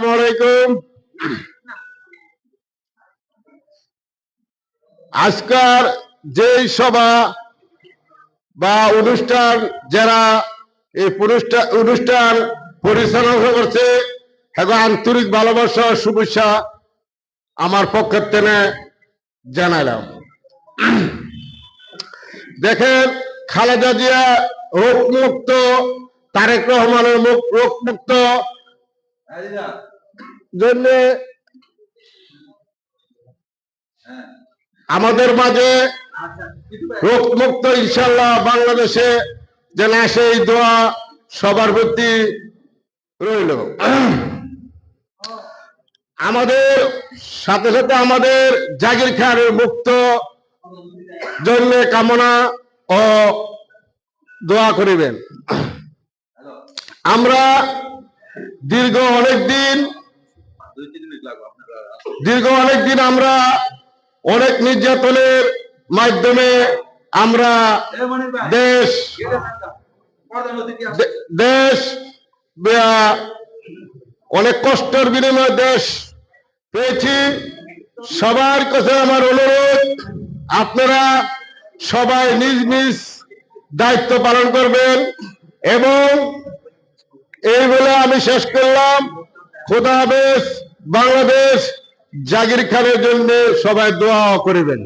আসসালামু আলাইকুম। আজকার যে সভা বা অনুষ্ঠান যারা এই অনুষ্ঠান পরিচালনা করছে এবং আন্তরিক ভালোবাসা শুভেচ্ছা আমার পক্ষের থেকে জানাইলাম। দেখেন, খালেদা জিয়া রোগমুক্ত, তারেক রহমানের রোগমুক্ত জন্য আমাদের মাঝে রোগমুক্ত ইনশাল্লাহ বাংলাদেশে যেন আসে এই দোয়া সবার প্রতি রইল। আমাদের সাথে সাথে আমাদের জাকির খানের মুক্ত জন্য কামনা ও দোয়া করিবেন। আমরা দীর্ঘ অনেকদিন আমরা অনেক নির্যাতনের মাধ্যমে আমরা দেশ অনেক কষ্টের বিনিময়ে দেশ পেয়েছি। সবার কাছে আমার অনুরোধ, আপনারা সবাই নিজ নিজ দায়িত্ব পালন করবেন এবং এই বলে আমি শেষ করলাম। খোদা হাফেজ। বাংলাদেশ। জাকির খানের জন্য সবাই দোয়া করিবেন।